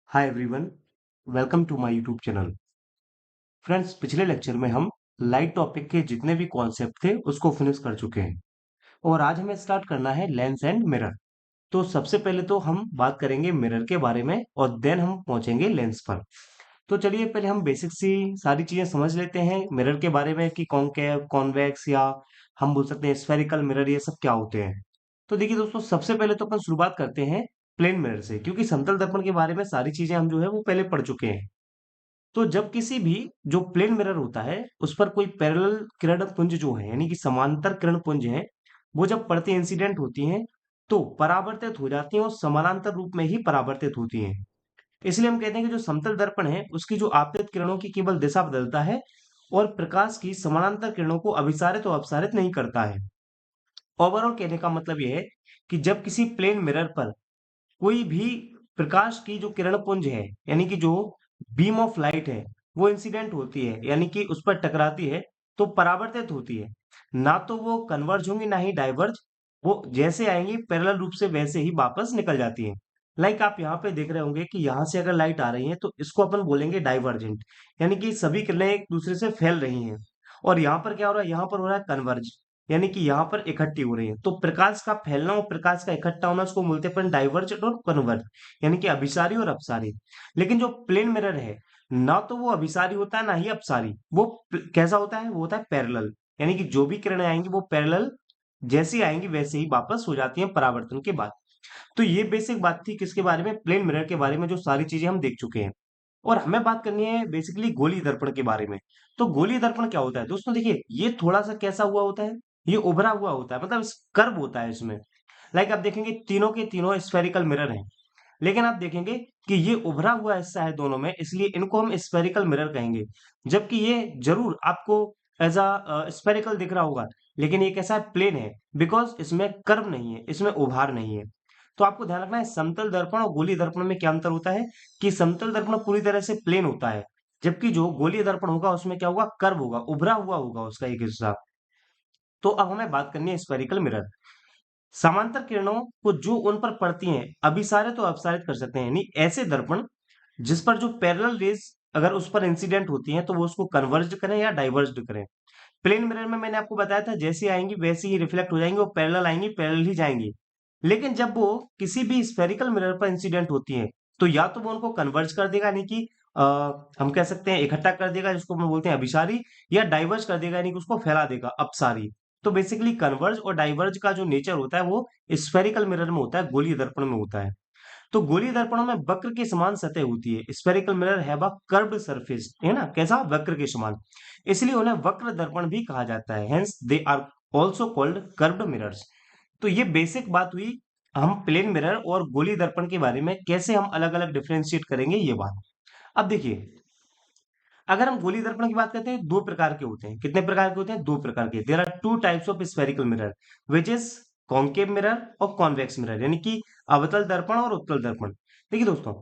Hi everyone, welcome to my YouTube channel. Friends, पिछले lecture में हम लाइट टॉपिक के जितने भी कॉन्सेप्ट थे उसको फिनिश कर चुके हैं और आज हमें स्टार्ट करना है लेंस एंड मिरर। तो सबसे पहले तो हम बात करेंगे मिरर के बारे में और देन हम पहुंचेंगे लेंस पर। तो चलिए पहले हम बेसिक सी सारी चीजें समझ लेते हैं मिरर के बारे में कि कॉनकेव, कॉन्वेक्स या हम बोल सकते हैं स्फेरिकल मिरर, ये सब क्या होते हैं। तो देखिए दोस्तों, सबसे पहले तो अपन शुरुआत करते हैं प्लेन मिरर से, क्योंकि समतल दर्पण के बारे में सारी चीजें हम जो है वो पहले पढ़ चुके हैं। तो जब किसी भी जो प्लेन मिरर होता है उस पर कोई पैरेलल किरण पुंज जो है यानी कि समांतर किरण पुंज है, वो जब पड़ती इंसिडेंट होती हैं तो परावर्तित हो जाती हैं और समानांतर रूप में ही परावर्तित होती हैं। इसलिए हम कहते हैं कि जो समतल दर्पण है उसकी जो आपतित किरणों की केवल दिशा बदलता है और प्रकाश की समानांतर किरणों को अभिसारित और अपसारित नहीं करता है। ओवरऑल कहने का मतलब यह है कि जब किसी प्लेन मिरर पर कोई भी प्रकाश की जो किरण पुंज है यानी कि जो बीम ऑफ लाइट है वो इंसिडेंट होती है यानी कि उस पर टकराती है तो परावर्तित होती है। ना तो वो कन्वर्ज होंगी ना ही डाइवर्ज। वो जैसे आएंगी पैरेलल रूप से वैसे ही वापस निकल जाती है। लाइक आप यहाँ पे देख रहे होंगे कि यहाँ से अगर लाइट आ रही है तो इसको अपन बोलेंगे डाइवर्जेंट, यानी कि सभी किरणें एक दूसरे से फैल रही हैं। और यहाँ पर क्या हो रहा है, यहाँ पर हो रहा है कन्वर्ज, यानी कि यहाँ पर इकट्ठी हो रही है। तो प्रकाश का फैलना और प्रकाश का इकट्ठा होना उसको बोलते हैं अपन डाइवर्ज और कन्वर्ज, यानी कि अभिसारी और अपसारी। लेकिन जो प्लेन मिरर है, ना तो वो अभिसारी होता है ना ही अपसारी। वो कैसा होता है, वो होता है पैरेलल, यानी कि जो भी किरणें आएंगी वो पैरेलल जैसी आएंगी वैसे ही वापस हो जाती हैं परावर्तन के बाद। तो ये बेसिक बात थी किसके बारे में, प्लेन मिरर के बारे में, जो सारी चीजें हम देख चुके हैं। और हमें बात करनी है बेसिकली गोली दर्पण के बारे में। तो गोली दर्पण क्या होता है दोस्तों, देखिए ये थोड़ा सा कैसा हुआ होता है, ये उभरा हुआ होता है, मतलब कर्व होता है इसमें। लाइक आप देखेंगे तीनों के तीनों स्फेरिकल मिरर हैं, लेकिन आप देखेंगे कि ये उभरा हुआ हिस्सा है दोनों में, इसलिए इनको हम स्फेरिकल मिरर कहेंगे। जबकि ये जरूर आपको एज अ स्फेरिकल दिख रहा होगा, लेकिन ये कैसा है, प्लेन है, बिकॉज इसमें कर्व नहीं है, इसमें उभार नहीं है। तो आपको ध्यान रखना है समतल दर्पण और गोलीय दर्पण में क्या अंतर होता है, कि समतल दर्पण पूरी तरह से प्लेन होता है, जबकि जो गोलीय दर्पण होगा उसमें क्या होगा, कर्व होगा, उभरा हुआ होगा उसका एक हिस्सा। तो अब हमें बात करनी है स्फेरिकल मिरर। समांतर किरणों को जो उन पर पड़ती हैं अभिसारित और अपसारित कर सकते हैं, यानी ऐसे दर्पण जिस पर जो पैरेलल रेज अगर उस पर इंसिडेंट होती हैं तो वो उसको कन्वर्ज करें या डाइवर्ज करें। प्लेन मिरर में मैंने आपको बताया था जैसी आएंगी वैसी ही रिफ्लेक्ट हो जाएंगी, वो पैरेलल आएंगी पैरेलल ही जाएंगी। लेकिन जब वो किसी भी स्फेरिकल मिरर पर इंसिडेंट होती है तो या तो वो उनको कन्वर्ज कर देगा, यानी कि अ, हम कह सकते हैं इकट्ठा कर देगा जिसको हम बोलते हैं अभिसारी, या डाइवर्ज कर देगा यानी कि उसको फैला देगा अपसारी। तो बेसिकली कन्वर्ज और डाइवर्ज का जो नेचर होता है वो स्फेरिकल मिरर में होता है, गोलीय दर्पण में होता है। तो गोलीय दर्पणों में वक्र के समान सतह होती है, spherical mirror have a curved surface, है ना, कैसा, वक्र के समान। इसलिए उन्हें वक्र दर्पण भी कहा जाता है, hence they are also called curved mirrors. तो ये बेसिक बात हुई हम प्लेन मिरर और गोलीय दर्पण के बारे में, कैसे हम अलग अलग डिफरेंशिएट करेंगे ये बात। अब देखिए, अगर हम गोलीय दर्पण की बात करते हैं, दो प्रकार के होते हैं। कितने प्रकार के होते हैं, दो प्रकार के। There are two types of spherical mirror, which is concave mirror और कॉन्वेक्स मिरर, यानी कि अवतल दर्पण और उत्तल दर्पण। देखिए दोस्तों,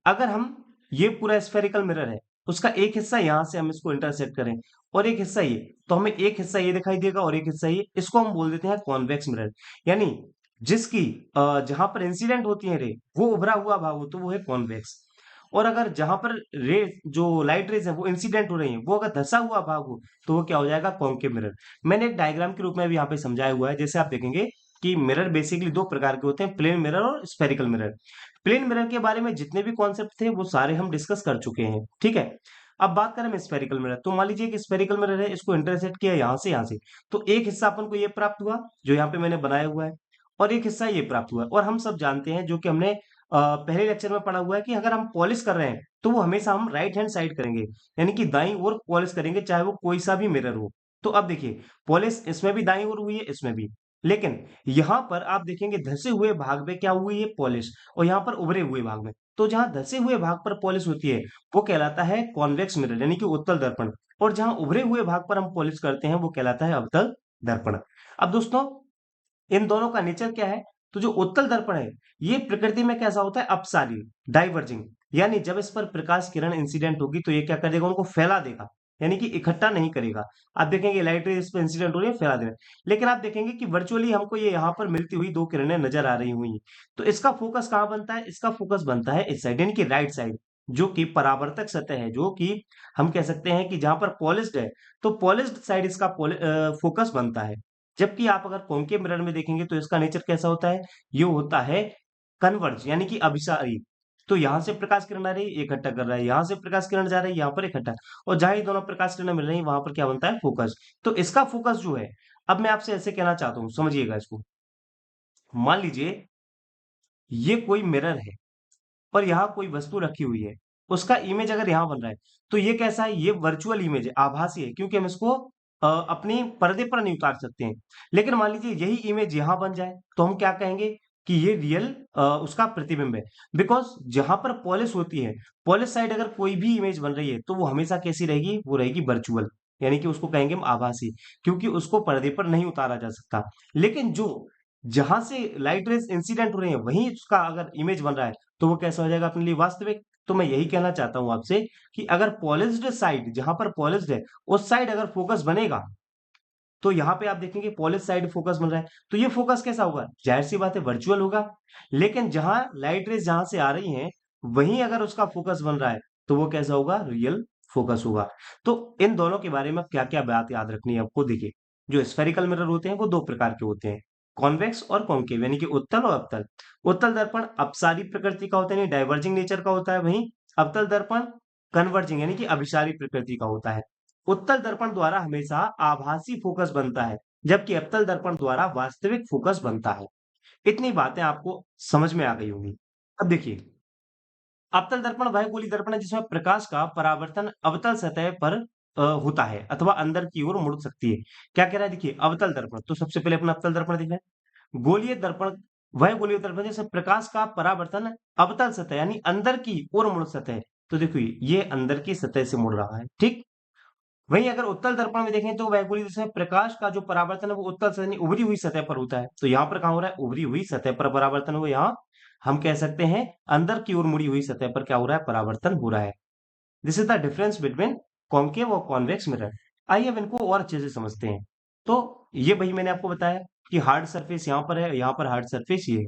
अगर हम ये पूरा स्फेरिकल मिरर है, उसका एक हिस्सा यहां से हम इसको इंटरसेक्ट करें और एक हिस्सा ये, तो हमें एक हिस्सा ये दिखाई देगा और एक हिस्सा ये, इसको हम बोल देते हैं कॉन्वेक्स मिरर। यानी जिसकी जहां पर इंसिडेंट होती है रे, वो उभरा हुआ भाग हो तो वो है कॉन्वेक्स। और अगर जहां पर रे जो लाइट रेज है वो इंसिडेंट हो रही है, वो अगर धसा हुआ भाग हो तो वो क्या हो जाएगा, कॉन्केव मिरर। मैंने एक डायग्राम के रूप में भी यहाँ पे समझाया हुआ है। जैसे आप देखेंगे कि मिरर बेसिकली दो प्रकार के होते हैं, प्लेन मिरर और स्फेरिकल मिरर। प्लेन मिरर के बारे में जितने भी कॉन्सेप्ट थे वो सारे हम डिस्कस कर चुके हैं, ठीक है। अब बात करें स्फेरिकल मिरर, तो मान लीजिए कि स्फेरिकल मिरर है, इसको इंटरसेक्ट किया यहाँ से, तो एक हिस्सा अपन को ये प्राप्त हुआ जो यहाँ पे मैंने बनाया हुआ है, और एक हिस्सा ये प्राप्त हुआ है। और हम सब जानते हैं, जो कि हमने पहले लेक्चर में पढ़ा हुआ है, कि अगर हम पॉलिश कर रहे हैं तो वो हमेशा हम राइट हैंड साइड करेंगे, यानी कि दाईं ओर पॉलिश करेंगे, चाहे वो कोई सा भी मिरर हो। तो अब देखिए, पॉलिश इसमें भी दाईं ओर हुई है, इसमें भी। लेकिन यहां पर आप देखेंगे धसे हुए भाग में क्या हुई है, पॉलिश, और यहाँ पर उभरे हुए भाग में, तो जहां धसे हुए भाग पर पॉलिश होती है वो कहलाता है कॉन्वेक्स मिरर, यानी कि उत्तल दर्पण। और जहां उभरे हुए भाग पर हम पॉलिश करते हैं वो कहलाता है अवतल दर्पण। अब दोस्तों, इन दोनों का नेचर क्या है, तो जो उत्तल दर्पण है ये प्रकृति में कैसा होता है, अपसारी, डाइवर्जिंग, यानी जब इस पर प्रकाश किरण इंसिडेंट होगी तो ये क्या कर देगा, उनको फैला देगा, यानी कि इकट्ठा नहीं करेगा। आप देखेंगे लाइट रेज इस पे इंसिडेंट हो रही है, फैला दे रहा है। लेकिन आप देखेंगे कि वर्चुअली हमको ये यहाँ पर मिलती हुई दो किरणें नजर आ रही हुई, तो इसका फोकस कहाँ बनता है? इसका फोकस बनता है इस साइड, यानी कि राइट साइड, जो कि परावर्तक सतह है, जो कि हम कह सकते हैं कि जहां पर पॉलिश्ड है, तो पॉलिश्ड साइड इसका फोकस बनता है। जबकि आप अगर कॉन्केव मिरर में देखेंगे तो इसका नेचर कैसा होता है? ये होता है कन्वर्ज, यानी कि अभिसारी। तो यहां से प्रकाश किरण आ रही है, इकट्ठा कर रहा है, यहां से प्रकाश किरण जा रही है, यहाँ पर इकट्ठा, और जहां ये दोनों प्रकाश किरण मिल रही है वहां पर क्या बनता है? फोकस। तो इसका फोकस जो है, अब मैं आपसे ऐसे कहना चाहता हूं, समझिएगा इसको। मान लीजिए ये कोई मिरर है और यहाँ कोई वस्तु रखी हुई है, उसका इमेज अगर यहाँ बन रहा है, तो ये कैसा है? ये वर्चुअल इमेज है, आभासी है, क्योंकि हम इसको अपने पर्दे पर नहीं उतार सकते हैं। लेकिन मान लीजिए यही इमेज यहाँ बन जाए, तो हम क्या कहेंगे कि ये रियल उसका प्रतिबिंब है। बिकॉज जहां पर पॉलिश होती है, पॉलिश साइड अगर कोई भी इमेज बन रही है, तो वो हमेशा कैसी रहेगी? वो रहेगी वर्चुअल, यानी कि उसको कहेंगे हम आभासी, क्योंकि उसको पर्दे पर नहीं उतारा जा सकता। लेकिन जो जहां से लाइट रेज इंसिडेंट हो रही है, वहीं उसका अगर इमेज बन रहा है, तो वो कैसा हो जाएगा अपने लिए? वास्तविक। तो मैं यही कहना चाहता हूं आपसे कि अगर पॉलिश्ड साइड, जहां पर पॉलिश्ड है, उस साइड अगर फोकस बनेगा, तो यहाँ पे आप देखेंगे पॉलिश साइड फोकस बन रहा है, तो ये फोकस कैसा होगा? जाहिर सी बात है, वर्चुअल होगा। लेकिन जहां लाइट रेज जहां से आ रही हैं, वहीं अगर उसका फोकस बन रहा है, तो वो कैसा होगा? रियल फोकस होगा। तो इन दोनों के बारे में क्या क्या बात याद रखनी है आपको? देखिए, जो स्फेरिकल मिरर होते हैं वो दो प्रकार के होते हैं, कॉन्वेक्स और कॉन्केव, यानी कि उत्तल और अवतल। उत्तल दर्पण अपसारी प्रकृति का होता है, यानी डाइवर्जिंग नेचर का होता है। वहीं अवतल दर्पण कन्वर्जिंग, यानी कि अभिसारी प्रकृति का होता है। उत्तल दर्पण द्वारा हमेशा आभासी फोकस बनता है, जबकि अवतल दर्पण द्वारा वास्तविक फोकस बनता है। इतनी बातें आपको समझ में आ गई होंगी। अब देखिए, अवतल दर्पण वह गोली दर्पण है जिसमें प्रकाश का परावर्तन अवतल सतह पर होता है अथवा अंदर की ओर मुड़ सकती है। क्या कह रहा है? देखिए, अवतल दर्पण, तो सबसे पहले अपना अवतल दर्पण देखना है। गोलीय दर्पण वह गोलीय दर्पण जिसमें प्रकाश का परावर्तन अवतल सतह, यानी अंदर की ओर मुड़ सतह है। तो देखिए, ये अंदर की सतह से मुड़ रहा है, ठीक। वहीं अगर उत्तल दर्पण में देखें, तो वैकुलिक दृश्य में प्रकाश का जो परावर्तन है वो उत्तल से यानी उभरी हुई सतह पर होता है। तो यहाँ पर कहाँ हो रहा है? उभरी हुई सतह पर परावर्तन हो। यहाँ हम कह सकते हैं अंदर की ओर मुड़ी हुई सतह पर क्या हो रहा है? परावर्तन हो रहा है। This is the difference between concave और कॉन्वेक्स मिरर। आइए अब इनको और अच्छे से समझते हैं। तो ये वही मैंने आपको बताया कि हार्ड सरफेस यहाँ पर है, यहाँ पर हार्ड सरफेस ये है,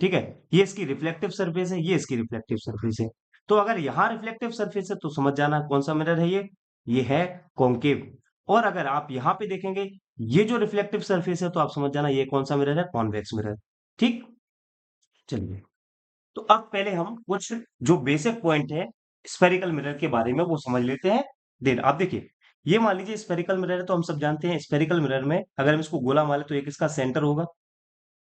ठीक है। ये इसकी रिफ्लेक्टिव सरफेस है, ये इसकी रिफ्लेक्टिव सरफेस है। तो अगर यहाँ रिफ्लेक्टिव सरफेस है, तो समझ जाना कौन सा मिरर है ये है कॉन्केव। और अगर आप यहाँ पे देखेंगे, ये जो रिफ्लेक्टिव सरफेस है, तो आप समझ जाना ये कौन सा मिरर है? कॉन्वेक्स मिरर, ठीक। चलिए, तो अब पहले हम कुछ जो बेसिक पॉइंट है स्फेरिकल मिरर के बारे में वो समझ लेते हैं। देन आप देखिए, ये मान लीजिए स्फेरिकल मिरर है, तो हम सब जानते हैं स्फेरिकल मिरर में अगर हम इसको गोला मान ले, तो एक इसका सेंटर होगा,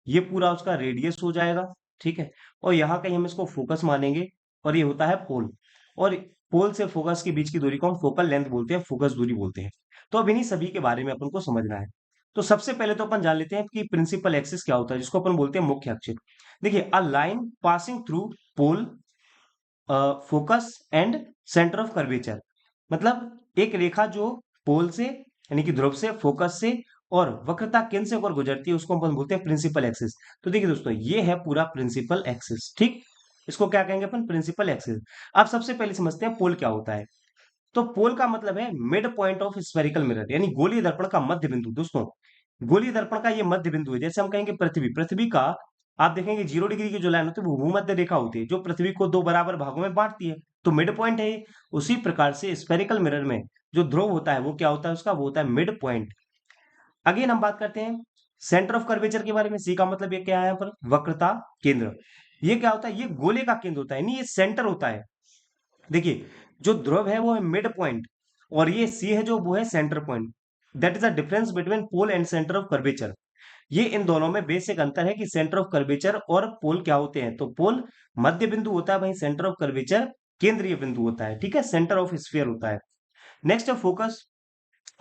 ये पूरा उसका रेडियस हो जाएगा, ठीक है। और यहाँ कहीं हम इसको फोकस मानेंगे, और ये होता है पोल। और पोल से फोकस के बीच की दूरी को हम फोकल लेंथ बोलते हैं, फोकस दूरी बोलते हैं। तो अब इन्हीं सभी के बारे में अपन को समझना है। तो सबसे पहले तो अपन जान लेते हैं कि प्रिंसिपल एक्सिस क्या होता है, जिसको अपन बोलते हैं मुख्य अक्ष। देखिए, a line passing through pole, focus and centre of curvature, मतलब एक रेखा जो पोल से यानी कि ध्रुव से, फोकस से और वक्रता केंद्र से होकर गुजरती है, उसको अपन बोलते हैं प्रिंसिपल एक्सिस। तो देखिए दोस्तों, ये है पूरा प्रिंसिपल एक्सिस, ठीक। इसको क्या कहेंगे अपन? Principal axis. अब सबसे पहले समझते हैं पोल क्या होता है। तो पोल का मतलब है mid point of spherical mirror, यानी गोलीय दर्पण का मध्य बिंदु। दोस्तों, गोलीय दर्पण का ये मध्य बिंदु है। जैसे हम कहेंगे पृथ्वी, पृथ्वी का आप देखेंगे 0 डिग्री की जो लाइन होती है वो भूमध्य रेखा होती है, जो पृथ्वी को दो बराबर भागों में बांटती है। तो मिड पॉइंट है ये। उसी प्रकार से स्फेरिकल मिरर में जो ध्रुव होता है वो क्या होता है? उसका वो होता है मिड पॉइंट। अगेन हम बात करते हैं सेंटर ऑफ कर्वेचर के बारे में। सी का मतलब ये क्या है? यहाँ पर वक्रता केंद्र। ये क्या होता है? ये गोले का केंद्र होता है, नहीं ये सेंटर होता है। देखिए, जो ध्रुव है वो है मिड पॉइंट, और ये सी है जो वो है centre point. That is the difference between pole and centre of curvature. ये इन दोनों में बेसिक अंतर है कि सेंटर ऑफ कर्वेचर और पोल क्या होते हैं। तो पोल मध्य बिंदु होता है, वहीं सेंटर ऑफ कर्वेचर केंद्रीय बिंदु होता है, ठीक है, सेंटर ऑफ स्फीयर होता है। नेक्स्ट है फोकस।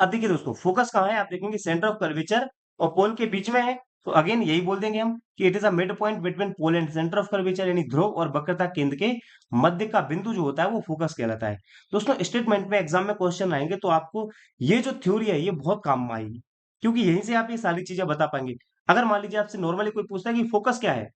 अब देखिए दोस्तों, फोकस कहाँ है? आप देखेंगे सेंटर ऑफ कर्वेचर और पोल के बीच में है। तो अगेन यही बोल देंगे हम कि it is a mid point between pole and centre of curvature, यानी ध्रुव और वक्रता केंद्र के मध्य का बिंदु जो होता है वो फोकस कहलाता है। दोस्तों, स्टेटमेंट में एग्जाम में क्वेश्चन आएंगे, तो आपको ये जो थ्योरी है ये बहुत काम में आएगी, क्योंकि यहीं से आप ये सारी चीजें बता पाएंगे। अगर मान लीजिए आपसे नॉर्मली कोई पूछता है कि फोकस क्या है,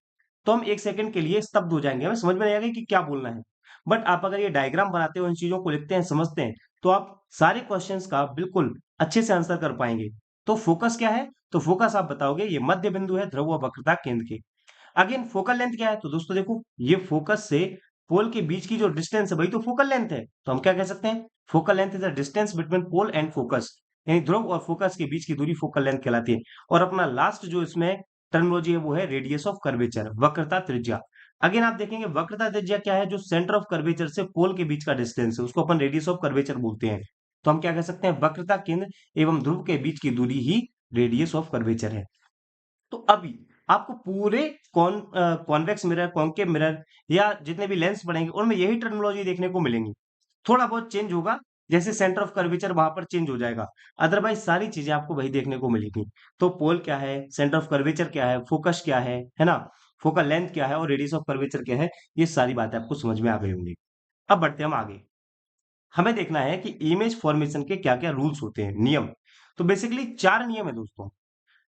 तो हम एक सेकंड के लिए स्तब्ध हो जाएंगे, हमें समझ में नहीं आएगा कि क्या बोलना है। बट आप अगर ये डायग्राम बनाते हो, इन चीजों को लिखते हैं, समझते हैं, तो आप सारे क्वेश्चंस का बिल्कुल अच्छे से आंसर कर पाएंगे। तो फोकस क्या है? तो फोकस आप बताओगे ये मध्य बिंदु है ध्रुव और वक्रता केंद्र के। अगेन फोकल लेंथ क्या है? तो दोस्तों देखो, ये फोकस से पोल के बीच की जो डिस्टेंस है वही तो फोकल लेंथ है। तो हम क्या कह सकते हैं? Focal length is the distance between pole and focus, यानी ध्रुव और फोकस के बीच की दूरी फोकल लेंथ कहलाती है। और अपना लास्ट जो इसमें टर्मिनोलॉजी है वो है रेडियस ऑफ कर्वेचर, वक्रता त्रिज्या। अगेन आप देखेंगे वक्रता त्रिज्या क्या है? जो सेंटर ऑफ कर्वेचर से पोल के बीच का डिस्टेंस है उसको अपन रेडियस ऑफ कर्वेचर बोलते हैं। तो हम क्या कह सकते हैं? वक्रता केंद्र एवं ध्रुव के बीच की दूरी ही रेडियस ऑफ कर्वेचर है। तो अभी आपको पूरे कॉन्वेक्स मिरर, कॉन्केव मिरर या जितने भी लेंस पड़ेंगे उनमें यही टर्मिनोलॉजी देखने को मिलेंगी। थोड़ा बहुत चेंज होगा, जैसे सेंटर ऑफ कर्वेचर वहां पर चेंज हो जाएगा, अदरवाइज सारी चीजें आपको वही देखने को मिलेगी। तो पोल क्या है, सेंटर ऑफ कर्वेचर क्या है, फोकस क्या है ना, फोकल लेंथ क्या है और रेडियस ऑफ कर्वेचर क्या है, ये सारी बातें आपको समझ में आ गई होंगी। अब बढ़ते हैं हम आगे। हमें देखना है कि इमेज फॉर्मेशन के क्या क्या रूल्स होते हैं, नियम। तो बेसिकली 4 नियम है दोस्तों।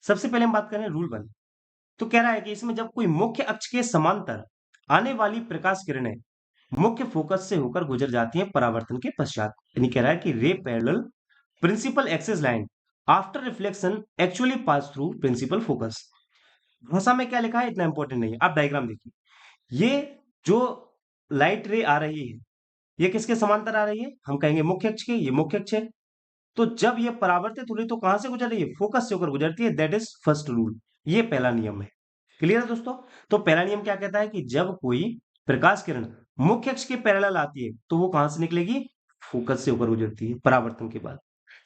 सबसे पहले हम बात करें रूल 1। तो कह रहा है कि इसमें जब कोई मुख्य अक्ष के समांतर आने वाली प्रकाश किरणें मुख्य फोकस से होकर गुजर जाती हैं परावर्तन के पश्चात, यानी कह रहा है कि ray parallel principal axis line after reflection actually pass through principal focus. भाषा में क्या लिखा है इतना इंपॉर्टेंट नहीं है, आप डायग्राम देखिए। ये जो लाइट रे आ रही है ये किसके समांतर आ रही है? हम कहेंगे मुख्य अक्ष के, ये मुख्य अक्ष है। तो जब ये परावर्तित हो रही तो कहां से गुजर रही है? फोकस से होकर गुजरती है, दैट इज फर्स्ट रूल। ये पहला नियम है। क्लियर है दोस्तों? तो पहला नियम क्या कहता है कि जब कोई प्रकाश किरण मुख्य अक्ष के पैरेलल आती है तो वो कहां से निकलेगी? फोकस से होकर गुजरती है परावर्तन के बाद।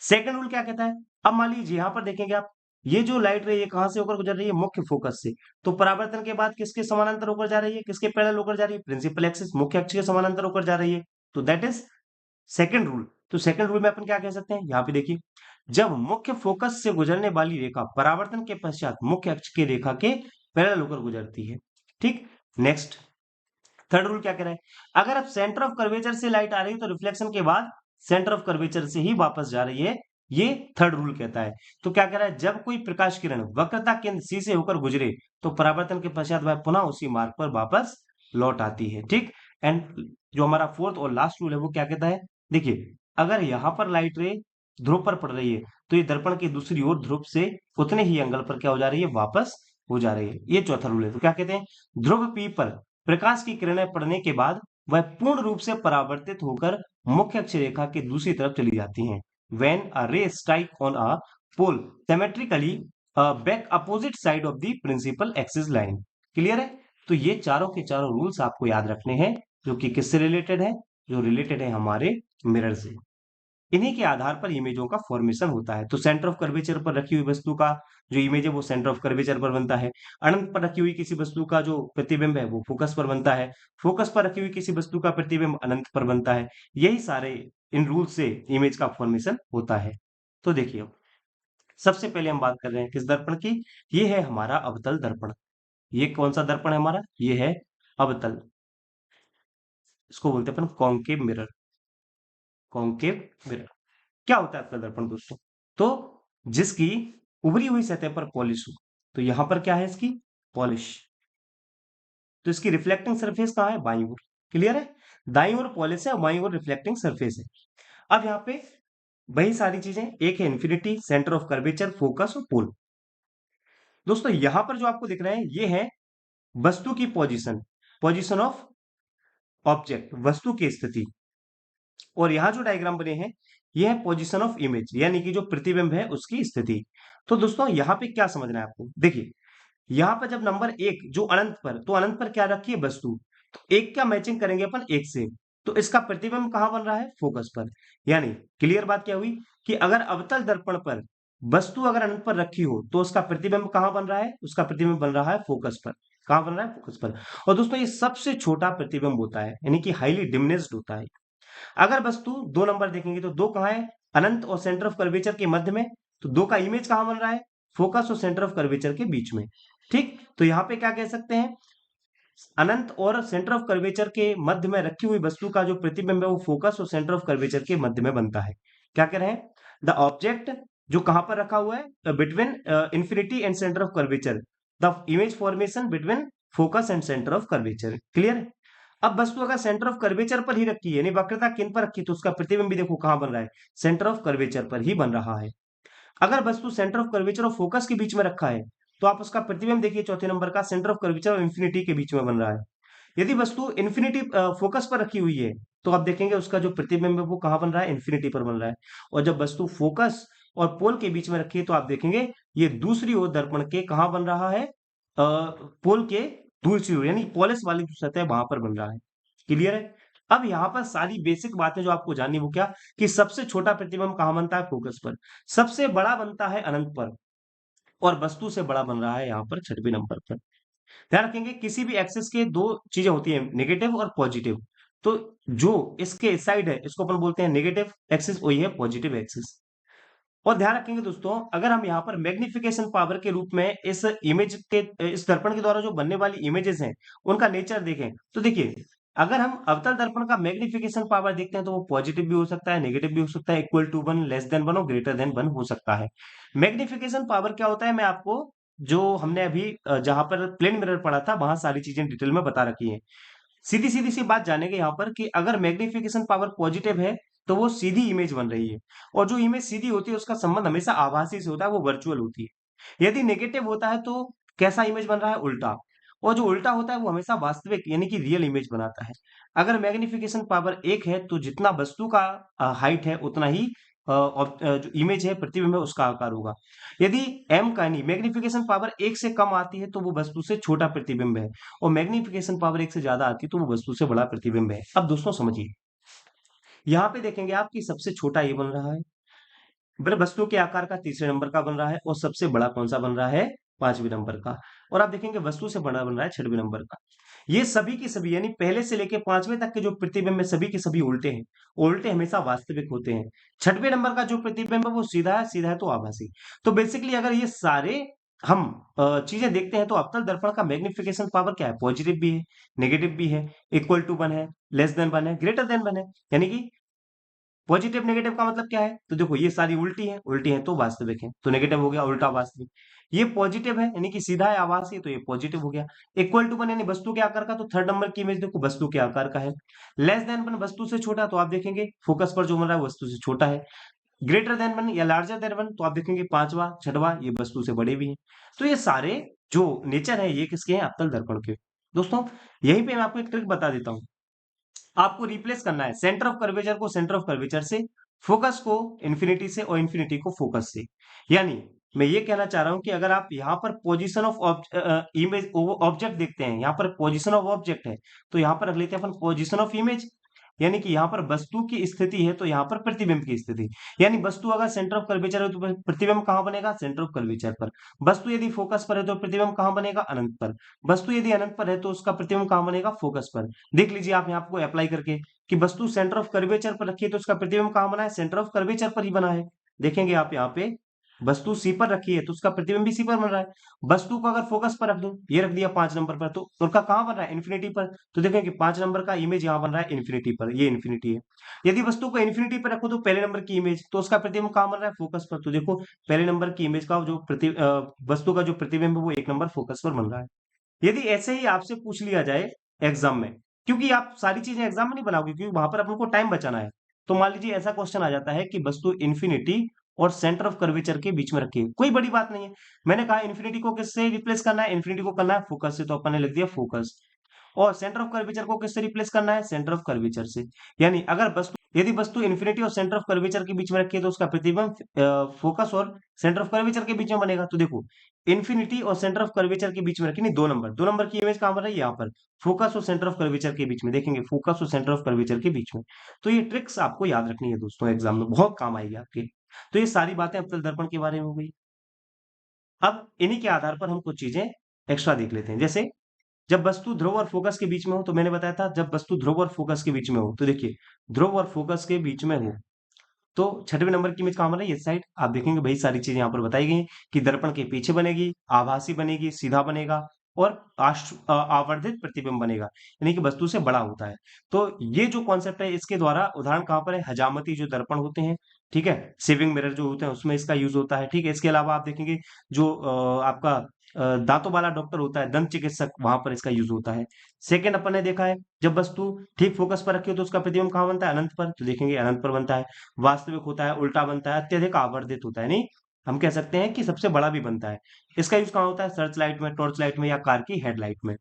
सेकंड रूल क्या कहता है? अब मान लीजिए यहां पर देखेंगे आप, ये जो लाइट रे ये कहां से होकर गुजर रही है? मुख्य फोकस से। तो परावर्तन के बाद किसके समानांतर होकर जा रही है? किसके पैरेलल होकर जा रही है? प्रिंसिपल एक्सिस, मुख्य अक्ष के समानांतर होकर जा रही है। तो दैट इज सेकंड रूल। तो सेकंड रूल में अपन क्या कह सकते हैं? यहाँ पे देखिए, जब मुख्य फोकस से गुजरने वाली रेखा परावर्तन के पश्चात मुख्य अक्ष की रेखा के पैरेलल होकर गुजरती है। ठीक। नेक्स्ट, थर्ड रूल क्या कह रहा है? अगर अब सेंटर ऑफ कर्वेचर से लाइट आ रही है तो रिफ्लेक्शन के बाद सेंटर ऑफ कर्वेचर से ही वापस जा रही है, ये थर्ड रूल कहता है। तो क्या कह रहा है? जब कोई प्रकाश किरण वक्रता केंद्र सी से होकर गुजरे तो परावर्तन के पश्चात वह पुनः उसी मार्ग पर वापस लौट आती है। ठीक। एंड जो हमारा फोर्थ और लास्ट रूल है वो क्या कहता है? देखिए, अगर यहां पर लाइट रे ध्रुव पर पड़ रही है तो ये दर्पण की दूसरी ओर ध्रुव से उतने ही एंगल पर क्या हो जा रही है? वापस हो जा रही है। ये चौथा रूल है। तो क्या कहते हैं? ध्रुव पी पर प्रकाश की किरणें पड़ने के बाद वह पूर्ण रूप से परावर्तित होकर मुख्य अक्ष रेखा के दूसरी तरफ चली जाती हैं। When a ray strike on a pole symmetrically back opposite side of the principal axis line। Clear है? तो ये चारों के चारों रूल्स आपको याद रखने हैं, जो कि किससे रिलेटेड है? जो रिलेटेड है हमारे मिरर से। इन्हीं के आधार पर इमेजों का फॉर्मेशन होता है। तो सेंटर ऑफ कर्वेचर पर रखी हुई वस्तु का जो इमेज है वो सेंटर ऑफ कर्वेचर पर बनता है। अनंत पर रखी हुई किसी वस्तु का जो प्रतिबिंब है वो फोकस पर बनता है। फोकस पर रखी हुई किसी वस्तु का प्रतिबिंब अनंत पर बनता है। यही सारे इन रूल से इमेज का फॉर्मेशन होता है। तो देखिए, सबसे पहले हम बात कर रहे हैं किस दर्पण की? ये है हमारा अवतल दर्पण। ये कौन सा दर्पण है हमारा? ये है अवतल। इसको बोलते हैं अपन कॉन्केव मिरर। कॉन्केव मिरर क्या होता है अवतल दर्पण दोस्तों? तो जिसकी उभरी हुई सतह पर पॉलिश हो। तो यहां पर क्या है इसकी? पॉलिश। तो इसकी रिफ्लेक्टिंग सरफेस कहाँ है? बाईं ओर। क्लियर है? दाईं ओर पॉलिश है और बाईं ओर रिफ्लेक्टिंग सरफेस है। अब यहाँ पे वही सारी चीजें, एक है infinity, centre of curvature, focus और पोल। दोस्तों यहां पर जो आपको दिख रहे हैं ये है वस्तु की पोजीशन, पोजीशन ऑफ ऑब्जेक्ट, वस्तु की स्थिति। और यहाँ जो डायग्राम बने हैं ये है पोजीशन ऑफ इमेज, यानी कि जो प्रतिबिंब है उसकी स्थिति। तो दोस्तों यहाँ पे क्या समझना है आपको? देखिए, यहाँ पर जब नंबर 1 जो अनंत पर, तो अनंत पर क्या रखी है? वस्तु। तो एक का मैचिंग करेंगे अपन एक से, तो इसका प्रतिबिंब कहां बन रहा है? फोकस पर। यानी क्लियर बात क्या हुई कि अगर अवतल दर्पण पर वस्तु अगर अनंत पर रखी हो तो उसका प्रतिबिंब कहां बन रहा है? उसका प्रतिबिंब बन रहा है फोकस पर। कहां बन रहा है? फोकस पर। और दोस्तों ये सबसे छोटा प्रतिबिंब होता है, यानी कि हाईली डिमिनिश्ड होता है। अगर वस्तु 2 नंबर देखेंगे तो 2 कहां है? अनंत और सेंटर ऑफ कर्वेचर के मध्य में। तो 2 का इमेज कहां बन रहा है? फोकस और सेंटर ऑफ कर्वेचर के बीच में। ठीक। तो यहां पे क्या कह सकते हैं? अनंत और सेंटर ऑफ कर्वेचर के मध्य में रखी हुई वस्तु का जो प्रतिबिंब है वो फोकस और सेंटर ऑफ कर्वेचर के मध्य में बनता है। क्या कह रहे हैं? द ऑब्जेक्ट जो कहां पर रखा हुआ है? Between infinity and centre of curvature, the image formation between focus and centre of curvature. Clear? अब वस्तु अगर सेंटर ऑफ कर्वेचर पर ही रखी है, यानी वक्रता किन पर रखी, तो उसका प्रतिबिंब भी देखो कहां बन रहा है, सेंटर ऑफ कर्वेचर पर ही बन रहा है। अगर वस्तु सेंटर ऑफ कर्वेचर और फोकस के बीच में रखा है, तो आप उसका प्रतिबिंब देखिए चौथे नंबर का, सेंटर ऑफ कर्वेचर और इंफिनिटी के बीच में बन रहा है। यदि वस्तु इन्फिनिटी फोकस पर रखी हुई है, तो आप देखेंगे उसका जो प्रतिबिंब है वो कहां बन रहा है, इन्फिनिटी पर बन रहा है। और जब वस्तु फोकस और पोल के बीच में रखी है, तो आप देखेंगे ये दूसरी ओर दर्पण के कहां बन रहा है, पोल के दूसरी ओर, यानी पोलस वाली जो सतह है वहां पर बन रहा है। क्लियर है। अब यहाँ पर सारी बेसिक बातें जो आपको जाननी, वो क्या, कि सबसे छोटा प्रतिबिंब कहां बनता है, फोकस पर, सबसे बड़ा बनता है अनंत पर, और वस्तु से बड़ा बन रहा है यहाँ पर छठवें नंबर पर। ध्यान रखेंगे किसी भी एक्सिस के दो चीजें होती हैं, नेगेटिव और पॉजिटिव। तो जो इसके साइड है इसको अपन बोलते हैं नेगेटिव एक्सिस, वही है पॉजिटिव एक्सिस। और ध्यान रखेंगे दोस्तों, अगर हम यहाँ पर मैग्निफिकेशन पावर के रूप में इस इमेज के, इस दर्पण के द्वारा जो बनने वाली इमेजेस हैं उनका नेचर देखें, तो देखिए अगर हम अवतल दर्पण का मैग्निफिकेशन पावर देखते हैं, तो वो पॉजिटिव भी हो सकता है, नेगेटिव भी हो सकता है, इक्वल टू 1, लेस देन 1 और ग्रेटर देन 1 हो सकता है। मैग्निफिकेशन पावर क्या होता है, मैं आपको जो हमने अभी जहां पर प्लेन मिरर पढ़ा था वहां सारी चीजें डिटेल में बता रखी है। सीधी सीधी सी बात जानेंगे यहाँ पर कि अगर मैग्निफिकेशन पावर पॉजिटिव है, तो वो सीधी इमेज बन रही है, और जो इमेज सीधी होती है उसका संबंध हमेशा आभासी से होता है, वो वर्चुअल होती है। यदि नेगेटिव होता है तो कैसा इमेज बन रहा है, उल्टा। और जो उल्टा होता है वो हमेशा वास्तविक यानी कि रियल इमेज बनाता है। अगर मैग्निफिकेशन पावर 1 है, तो जितना वस्तु का हाइट है उतना ही जो इमेज है, प्रतिबिंब है, उसका आकार होगा। यदि m का यानी मैग्निफिकेशन पावर 1 से कम आती है, तो वो वस्तु से छोटा प्रतिबिंब है, और मैग्निफिकेशन पावर 1 से ज्यादा आती है तो वो वस्तु से बड़ा प्रतिबिंब है। अब दोस्तों समझिए, यहाँ पे देखेंगे आप कि सबसे छोटा ये बन रहा है, वस्तु के आकार का तीसरे नंबर का बन रहा है, और सबसे बड़ा कौन सा बन रहा है, पांचवें नंबर का। और आप देखेंगे वस्तु से बड़ा बन रहा है छठवें नंबर का। ये सभी की सभी, यानी पहले से लेके पांचवें तक के जो प्रतिबिंब है सभी के सभी उल्टे हैं। उल्टे हमेशा वास्तविक होते हैं। छठवें नंबर का जो प्रतिबिंब है वो सीधा है तो आभासी। तो बेसिकली अगर ये सारे हम चीजें देखते हैं, तो अवतल दर्पण का मैग्निफिकेशन पावर क्या है, पॉजिटिव भी है, नेगेटिव भी है, इक्वल टू 1 है, लेस देन 1 है, ग्रेटर देन 1 है। यानी कि पॉजिटिव नेगेटिव का मतलब क्या है, तो देखो ये सारी उल्टी है तो वास्तविक है, तो नेगेटिव हो गया उल्टा वास्तविक। ये पॉजिटिव है यानी कि सीधा है, आभासी है, तो ये पॉजिटिव हो गया। इक्वल टू 1 यानी वस्तु के आकार का, तो थर्ड नंबर की इमेज देखो वस्तु के आकार का है। लेस देन 1 वस्तु से छोटा, तो आप देखेंगे फोकस पर जो बन रहा है वस्तु से छोटा है। ग्रेटर देन 1 या लार्जर देन 1, तो आप देखेंगे पांचवा छठवा ये वस्तु से बड़े भी हैं। तो ये सारे जो नेचर है ये किसके हैं, अवतल दर्पण के। दोस्तों यहीं पे मैं आपको एक ट्रिक बता देता हूँ। आपको रिप्लेस करना है सेंटर ऑफ कर्वेचर को सेंटर ऑफ कर्वेचर से, फोकस को इन्फिनिटी से, और इन्फिनिटी को फोकस से। यानी मैं ये कहना चाह रहा हूं कि अगर आप यहाँ पर पोजीशन ऑफ इमेज ऑब्जेक्ट देखते हैं, यहाँ पर पोजीशन ऑफ ऑब्जेक्ट है, तो यहाँ पर रख लेते हैं अपन पोजीशन ऑफ इमेज। यानी कि यहाँ पर वस्तु की स्थिति है, तो यहाँ पर प्रतिबिंब की स्थिति। यानी वस्तु अगर सेंटर ऑफ कर्वेचर है, तो प्रतिबिंब कहाँ बनेगा, सेंटर ऑफ कर्वेचर पर। वस्तु यदि फोकस पर है, तो प्रतिबिंब कहाँ बनेगा, अनंत पर। वस्तु यदि अनंत पर है, तो उसका प्रतिबिंब कहाँ बनेगा, फोकस पर। देख लीजिए आप यहाँ आपको अप्लाई करके कि वस्तु सेंटर ऑफ कर्वेचर पर रखी है, तो उसका प्रतिबिंब कहाँ बना है, सेंटर ऑफ कर्वेचर पर ही बना है। देखेंगे आप यहाँ पे वस्तु सी पर रखी है, तो उसका प्रतिबिंब भी सी पर बन रहा है। वस्तु को अगर फोकस पर रख दो, ये रख दिया 5 नंबर पर, तो उनका कहाँ बन रहा है, इन्फिनिटी पर। तो देखें कि 5 नंबर का इमेज यहाँ बन रहा है इन्फिनिटी पर, ये इन्फिनिटी है। यदि वस्तु को इन्फिनिटी पर रखो, तो पहले नंबर की इमेज, तो उसका प्रतिबिंब कहाँ बन रहा है, फोकस पर। तो देखो पहले नंबर की इमेज का जो वस्तु का जो प्रतिबिंब है वो 1 नंबर फोकस पर बन रहा है। यदि ऐसे ही आपसे पूछ लिया जाए एग्जाम में, क्योंकि आप सारी चीजें एग्जाम में नहीं बनाओगे, क्योंकि वहां पर अपन को टाइम बचाना है। तो मान लीजिए ऐसा क्वेश्चन आ जाता है कि वस्तु इन्फिनिटी और सेंटर ऑफ कर्वेचर के बीच में रखी है, कोई बड़ी बात नहीं है। मैंने कहा इन्फिनिटी को किससे रिप्लेस करना है, इन्फिनिटी को करना है फोकस से, तो अपन ने लिख दिया फोकस। और सेंटर ऑफ कर्वेचर को किससे रिप्लेस करना है, सेंटर ऑफ कर्वेचर से। यानी अगर वस्तु यदि वस्तु इन्फिनिटी और सेंटर ऑफ कर्वेचर के बीच में रखी है, तो उसका प्रतिबिंब फोकस और सेंटर ऑफ कर्वेचर के बीच में बनेगा। तो देखो इन्फिनिटी और सेंटर ऑफ कर्वेचर के बीच में रखी नहीं, 2 नंबर की इमेज कहां बन रही है, यहाँ पर फोकस और सेंटर ऑफ कर्वेचर के बीच में। देखेंगे फोकस और सेंटर ऑफ कर्वेचर के बीच में। तो ये ट्रिक्स आपको याद रखनी है दोस्तों, एग्जाम में बहुत काम आएगी आपके। तो ये सारी बातें अवतल दर्पण के बारे में हो गई। अब इन्हीं के आधार पर हम कुछ चीजें एक्स्ट्रा देख लेते हैं। जैसे जब वस्तु ध्रुव और फोकस के बीच में हो, तो मैंने बताया था जब वस्तु ध्रुव और फोकस के बीच में हो, तो देखिए ध्रुव और फोकस के बीच में हो, तो छठवें नंबर की इमेज कहां बना है, इस साइड। आप देखेंगे भाई सारी चीजें यहाँ पर बताई गई हैं कि दर्पण के पीछे बनेगी, आभासी बनेगी, सीधा बनेगा, और आवर्धित प्रतिबिंब बनेगा, यानी कि वस्तु से बड़ा होता है। तो ये जो कॉन्सेप्ट है इसके द्वारा उदाहरण कहां पर है, हजामती जो दर्पण होते हैं, ठीक है, सेविंग मिरर जो होते हैं उसमें इसका यूज होता है। ठीक है, इसके अलावा आप देखेंगे जो आपका दांतों वाला डॉक्टर होता है, दंत चिकित्सक, वहां पर इसका यूज होता है। सेकंड अपन ने देखा है, जब वस्तु ठीक फोकस पर रखी हो तो उसका प्रतिबिंब कहाँ बनता है, अनंत पर, तो देखेंगे अनंत पर बनता है। वास्तविक होता है, उल्टा बनता है, अत्यधिक आवर्धित होता है, नहीं हम कह सकते हैं कि सबसे बड़ा भी बनता है। इसका यूज कहाँ होता है, सर्च लाइट में, टॉर्च लाइट में, या कार की हेडलाइट में।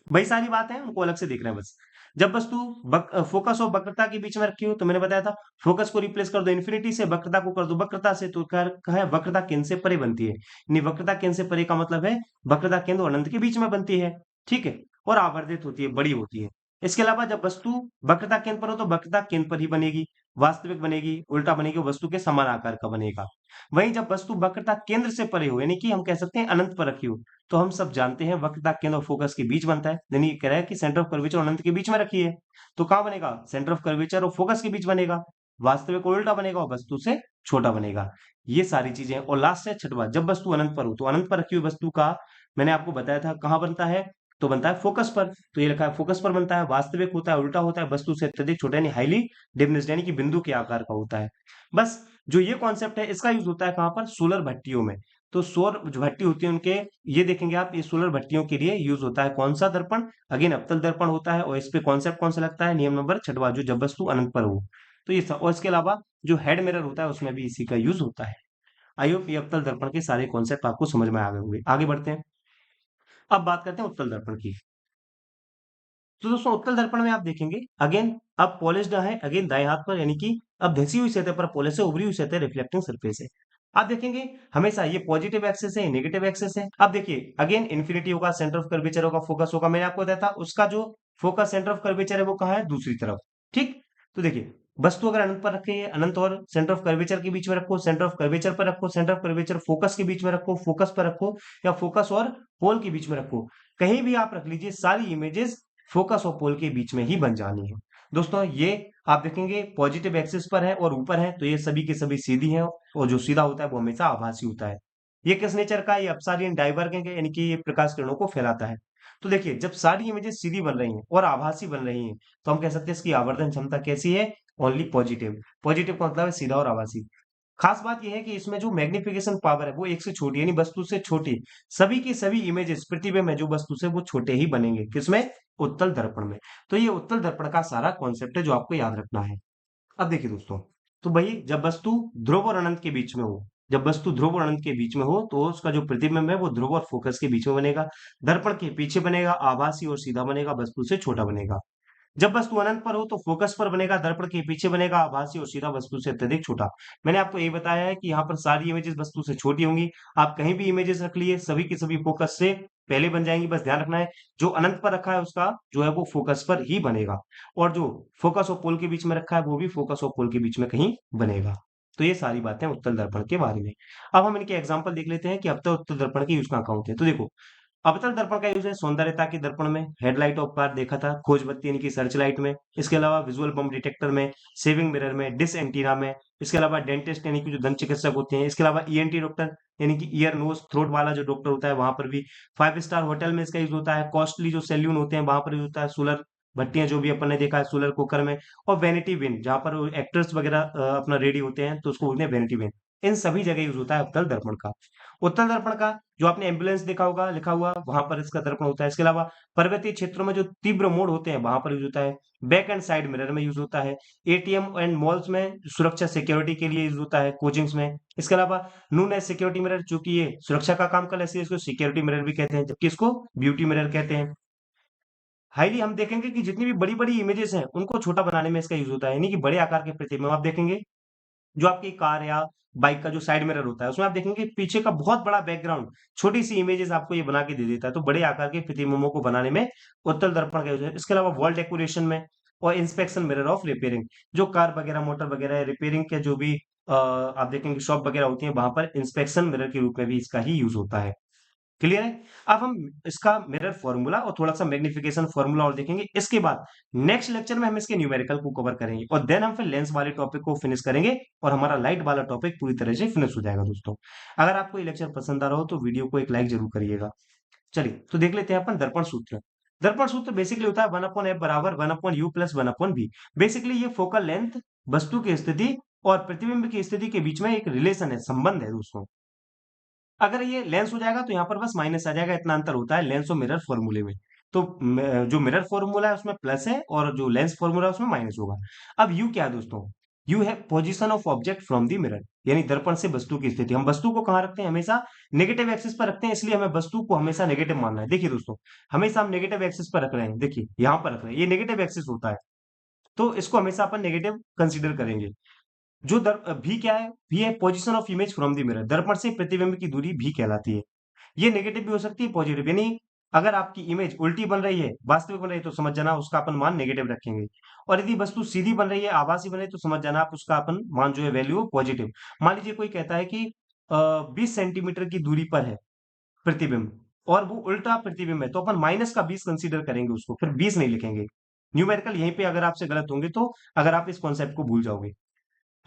वही सारी बात है, उनको अलग से देख रहे हैं बस। जब वस्तु फोकस और वक्रता के बीच में रखी हो, तो मैंने बताया था, फोकस को रिप्लेस कर दो इन्फिनिटी से, वक्रता को कर दो वक्रता से, तो क्या है, वक्रता केंद्र से परे बनती है। यानी वक्रता केंद्र से परे का मतलब है वक्रता केंद्र और अनंत के बीच में बनती है। ठीक है, और आवर्धित होती है, बड़ी होती है। इसके अलावा जब वस्तु वक्रता केंद्र पर हो तो वक्रता केंद्र पर ही बनेगी, वास्तविक बनेगी, उल्टा बनेगी, वस्तु के समान आकार का बनेगा। वहीं जब वस्तु वक्रता केंद्र से परे हो, यानी कि हम कह सकते हैं अनंत पर रखी हो, तो हम सब जानते हैं वक्रता केंद्र और फोकस के बीच बनता है। यानी ये कह रहा है कि सेंटर ऑफ कर्वेचर और अनंत के बीच में रखी है, तो कहां बनेगा, सेंटर ऑफ कर्वेचर और फोकस के बीच बनेगा, वास्तविक और उल्टा बनेगा, और वस्तु से छोटा बनेगा। ये सारी चीजें। और लास्ट है छठवां, जब वस्तु अनंत पर हो, तो अनंत पर रखी हुई वस्तु का मैंने आपको बताया था कहां बनता है, तो बनता है फोकस पर। तो ये लिखा है फोकस पर बनता है, वास्तविक होता है, उल्टा होता है, वस्तु से अत्यधिक छोटा, यानी हाईली डिमिनिश्ड, यानी कि बिंदु के आकार का होता है। बस जो ये कॉन्सेप्ट है, इसका यूज होता है कहां पर, सोलर भट्टियों में। तो सौर जो भट्टी होती है उनके, ये देखेंगे आप, ये सोलर भट्टियों के लिए यूज होता है कौन सा दर्पण, अगेन अवतल दर्पण होता है। और इस पे कॉन्सेप्ट कौन सा लगता है, नियम नंबर छठवा, जो जब वस्तु अनंत पर हो। तो ये सब, और इसके अलावा जो हेड मिरर होता है उसमें भी इसी का यूज होता है। आई होप ये अवतल दर्पण के सारे कॉन्सेप्ट आपको समझ में आ गए होंगे। आगे बढ़ते हैं, अब बात करते हैं उत्तल दर्पण की। तो दोस्तों उत्तल दर्पण में आप देखेंगे, अगेन अब पॉलिश्ड है, अगेन दाएं हाथ पर, यानी कि अब धसी हुई सतह पर पॉलिश है, उभरी हुई सतह रिफ्लेक्टिंग सरफेस है। आप देखेंगे हमेशा ये पॉजिटिव एक्सेस है, नेगेटिव एक्सेस है। अब देखिए अगेन इन्फिनिटी होगा, सेंटर ऑफ कर्वेचर होगा, फोकस होगा, मैंने आपको बताया था उसका जो फोकस सेंटर ऑफ कर्वेचर है वो कहाँ है, दूसरी तरफ। ठीक, तो देखिए वस्तु अगर अनंत पर रखे, अनंत और सेंटर ऑफ कर्वेचर के बीच में रखो, सेंटर ऑफ कर्वेचर पर रखो, सेंटर ऑफ कर्वेचर फोकस के बीच में रखो, फोकस पर रखो, या फोकस और पोल के बीच में रखो, कहीं भी आप रख लीजिए, सारी इमेजेस फोकस और पोल के बीच में ही बन जानी है। दोस्तों ये आप देखेंगे पॉजिटिव एक्सिस पर है और ऊपर है, तो ये सभी के सभी सीधी हैं, और जो सीधा होता है वो हमेशा आभासी होता है। ये किस नेचर का है, ये अपसारी डाइवर्जेंट है, यानी कि ये प्रकाश किरणों को फैलाता है। तो देखिए जब सारी इमेजेस सीधी बन रही हैं और आभासी बन रही हैं, तो हम कह सकते हैं इसकी आवर्धन क्षमता कैसी है, ओनली पॉजिटिव। पॉजिटिव का मतलब है सीधा और आभासी। खास बात यह है कि इसमें जो मैग्निफिकेशन पावर है वो एक से छोटी, यानी वस्तु से छोटी, सभी की सभी इमेजेस प्रतिबिंब है जो वस्तु से, वो छोटे ही बनेंगे, किसमें, उत्तल दर्पण में। तो ये उत्तल दर्पण का सारा कॉन्सेप्ट है जो आपको याद रखना है। अब देखिए दोस्तों, तो भाई जब वस्तु ध्रुव और अनंत के बीच में हो, जब वस्तु ध्रुव और अनंत के बीच में हो, तो उसका जो प्रतिबिंब है वो ध्रुव और फोकस के बीच में बनेगा, दर्पण के पीछे बनेगा, आभासी और सीधा बनेगा, वस्तु से छोटा बनेगा। जब वस्तु अनंत पर हो तो फोकस पर बनेगा, दर्पण के पीछे बनेगा, आभासी और सीधा, वस्तु से अत्यधिक छोटा। मैंने आपको ये बताया है कि यहाँ पर सारी इमेजेस वस्तु से छोटी होंगी। आप कहीं भी इमेजेस रख लिए, सभी की सभी फोकस से पहले बन जाएंगी। बस ध्यान रखना है, जो अनंत पर रखा है उसका जो है वो फोकस पर ही बनेगा, और जो फोकस और पोल के बीच में रखा है वो भी फोकस और पोल के बीच में कहीं बनेगा। तो ये सारी बातें उत्तल दर्पण के बारे में। अब हम इनके एग्जाम्पल देख लेते हैं कि अब तक उत्तल दर्पण के यूज कहाँ कहाँ होते हैं। तो देखो, अवतल दर्पण का यूज है सौंदर्यता के दर्पण में, हेडलाइट ऑफ कार देखा था, खोज बत्ती यानी कि सर्च लाइट में। इसके अलावा विजुअल बम डिटेक्टर में, सेविंग मिरर में, डिस एंटीना में। इसके अलावा डेंटिस्ट यानी कि जो दंत चिकित्सक होते हैं। इसके अलावा ईएनटी डॉक्टर यानी कि ईयर नोज थ्रोट वाला जो डॉक्टर होता है वहां पर भी। 5 स्टार होटल में इसका यूज होता है। कॉस्टली जो सैल्यून होते हैं वहां पर यूज होता है। सोलर भट्टियां जो भी अपन ने देखा है सोलर कुकर में। और वैनिटी विन जहां पर एक्टर्स वगैरह अपना रेडी होते हैं तो उसको बोलते हैं वैनिटी विन। इन सभी जगह यूज होता है अवतल दर्पण का। उत्तल दर्पण का जो आपने एम्बुलेंस देखा होगा लिखा हुआ, वहां पर इसका दर्पण होता है। इसके अलावा पर्वतीय क्षेत्रों में जो तीव्र मोड़ होते हैं वहां पर यूज होता है। बैक एंड साइड मिरर में यूज होता है। एटीएम एंड मॉल्स में सुरक्षा सिक्योरिटी के लिए यूज होता है, कोचिंग्स में। इसके अलावा नून एज सिक्योरिटी मिरर, चूंकि ये सुरक्षा का काम कर ले, इसलिए इसको सिक्योरिटी मिरर भी कहते हैं, जबकि इसको ब्यूटी मिरर कहते हैं। हाईली हम देखेंगे कि जितनी भी बड़ी बड़ी इमेजेस हैं उनको छोटा बनाने में इसका यूज होता है, यानी कि बड़े आकार के प्रतिबिंब आप देखेंगे। जो आपकी कार या बाइक का जो साइड मिरर होता है उसमें आप देखेंगे पीछे का बहुत बड़ा बैकग्राउंड छोटी सी इमेजेस आपको ये बना के दे देता है। तो बड़े आकार के प्रतिबिंबों को बनाने में उत्तल दर्पण का यूज है। इसके अलावा वॉल डेकोरेशन में, और इंस्पेक्शन मिरर ऑफ रिपेयरिंग, जो कार वगैरह मोटर वगैरह रिपेयरिंग के जो भी आप देखेंगे शॉप वगैरह होती है वहां पर इंस्पेक्शन मिरर के रूप में भी इसका ही यूज होता है। क्लियर है। अब हम इसका मिरर फॉर्मूला और थोड़ा सा मैग्निफिकेशन फॉर्मूला और देखेंगे। इसके बाद नेक्स्ट लेक्चर में हम इसके न्यूमेरिकल को कवर करेंगे, और देन हम फिर लेंस वाले टॉपिक को फिनिश करेंगे, और हमारा लाइट वाला टॉपिक पूरी तरह से फिनिश हो जाएगा दोस्तों। अगर आपको ये लेक्चर पसंद आ रहा हो तो वीडियो को एक लाइक जरूर करिएगा। चलिए तो देख लेते हैं अपन दर्पण सूत्र। दर्पण सूत्र बेसिकली होता है 1/f बराबर 1/u प्लस 1/v। बेसिकली ये फोकल लेंथ, वस्तु की स्थिति और प्रतिबिंब की स्थिति के बीच में एक रिलेशन है, संबंध है दोस्तों। अगर ये लेंस हो जाएगा तो यहाँ पर बस माइनस आ जाएगा, इतना अंतर होता है लेंस और मिरर फॉर्मूले में। तो जो मिरर फॉर्मूला है उसमें प्लस है और जो लेंस फॉर्मूला है उसमें माइनस होगा। अब यू क्या है दोस्तों, यू है position of object from the mirror, यानी दर्पण से वस्तु की स्थिति। हम वस्तु को कहाँ रखते हैं, हमेशा नेगेटिव एक्सिस पर रखते हैं, इसलिए हमें वस्तु को हमेशा नेगेटिव मानना है। देखिए दोस्तों, हमेशा हम नेगेटिव एक्सिस पर रख रहे हैं, देखिए यहाँ पर रख रहे हैं, ये नेगेटिव एक्सिस होता है, तो इसको हमेशा अपन नेगेटिव कंसीडर करेंगे। जो भी क्या है, भी है position of image from the mirror, दर्पण से प्रतिबिंब की दूरी भी कहलाती है। ये नेगेटिव भी हो सकती है, पॉजिटिव, यानी अगर आपकी इमेज उल्टी बन रही है, वास्तविक बन रही है, तो समझ जाना उसका अपन मान नेगेटिव रखेंगे। और यदि वस्तु सीधी बन रही है, आभासी बन रही है, तो समझ जाना आप उसका अपन मान जो है वैल्यू पॉजिटिव। मान लीजिए कोई कहता है कि 20 सेंटीमीटर की दूरी पर है प्रतिबिंब, और वो उल्टा प्रतिबिंब है, तो अपन माइनस का 20 कंसीडर करेंगे उसको, फिर 20 नहीं लिखेंगे। न्यूमेरिकल यहीं पे अगर आपसे गलत होंगे तो अगर आप इस कॉन्सेप्ट को भूल जाओगे।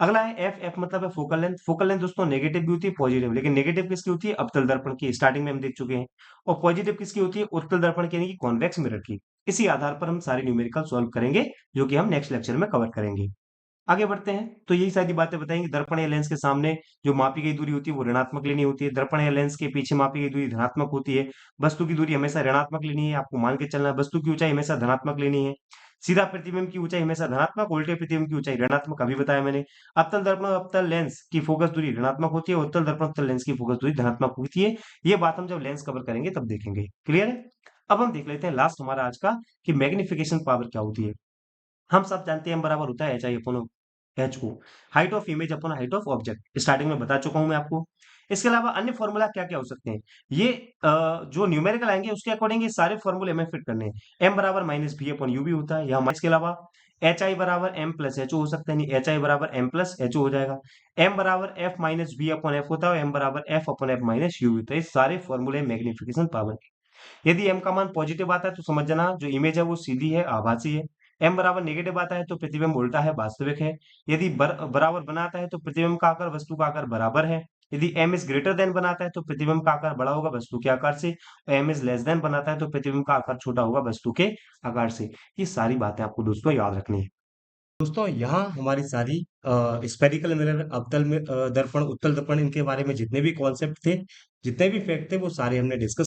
अगला है एफ, एफ मतलब है फोकल लेंथ। फोकल लेंथ दोस्तों नेगेटिव भी होती है पॉजिटिव, लेकिन नेगेटिव किसकी होती है, अवतल दर्पण की, स्टार्टिंग में हम देख चुके हैं। और पॉजिटिव किसकी होती है, उत्तल दर्पण की, यानी कि कॉन्वेक्स मिरर की। इसी आधार पर हम सारे न्यूमेरिकल सॉल्व करेंगे, जो कि हम नेक्स्ट लेक्चर में कवर करेंगे। आगे बढ़ते हैं तो यही सारी बातें बताएंगे। दर्पण या लेंस के सामने जो मापी गई दूरी होती है वो ऋणात्मक लेनी होती है, दर्पण या लेंस के पीछे मापी गई दूरी धनात्मक होती है। वस्तु की दूरी हमेशा ऋणात्मक लेनी है, आपको मान के चलना है। वस्तु की ऊंचाई हमेशा धनात्मक लेनी है। सीधा प्रतिबिंब की ऊंचाई हमेशा धनात्मक, उल्टे प्रतिबिंब की ऊंचाई ऋणात्मक, अभी बताया मैंने। अवतल दर्पण और अवतल लेंस की फोकस दूरी ऋणात्मक होती है, उत्तल दर्पण उत्तल लेंस की फोकस दूरी धनात्मक होती है। ये बात हम जब लेंस कवर करेंगे तब देखेंगे। क्लियर है। अब हम देख लेते हैं लास्ट हमारा आज का, कि मैग्निफिकेशन पावर क्या होती है। हम सब जानते हैं m बराबर होता है H I upon H O, height of image upon height of object, starting में बता चुका हूं मैं आपको। इसके अलावा अन्य फॉर्मूला क्या क्या हो सकते हैं, ये जो न्यूमेरिकल आएंगे उसके अकॉर्डिंग ये सारे फॉर्मूले हमें फिट करने हैं। m बराबर माइनस बी अपॉन यू भी होता है यहाँ। इसके अलावा एच आई बराबर एम प्लस एच ओ हो सकता है, नहीं एच आई बराबर एम प्लस एच ओ हो जाएगा। m बराबर F minus B upon F होता है, m बराबर F upon F minus U होता है। ये सारे फॉर्मूले मैग्निफिकेशन पावर। यदि m का मान पॉजिटिव आता है तो समझ जाना जो इमेज है वो सीधी है, आभासी है। m बराबर नेगेटिव आता है तो प्रतिबिंब उल्टा है, वास्तविक है। यदि बराबर बनाता है तो प्रतिबिंब का आकार वस्तु का आकार बराबर है। यदि m इज ग्रेटर देन बनाता है तो प्रतिबिंब का आकार बड़ा होगा वस्तु के आकार से। m इज लेस देन बनाता है तो प्रतिबिंब का आकार छोटा होगा वस्तु के आकार से। ये सारी बातें आपको दोस्तों याद रखनी है। दोस्तों यहाँ हमारी सारी स्पेरिकल मिरर, अवतल में दर्पण, उत्तल दर्पण, इनके बारे में जितने भी कॉन्सेप्ट थे, जितने भी फैक्ट थे, वो सारे हमने डिस्कस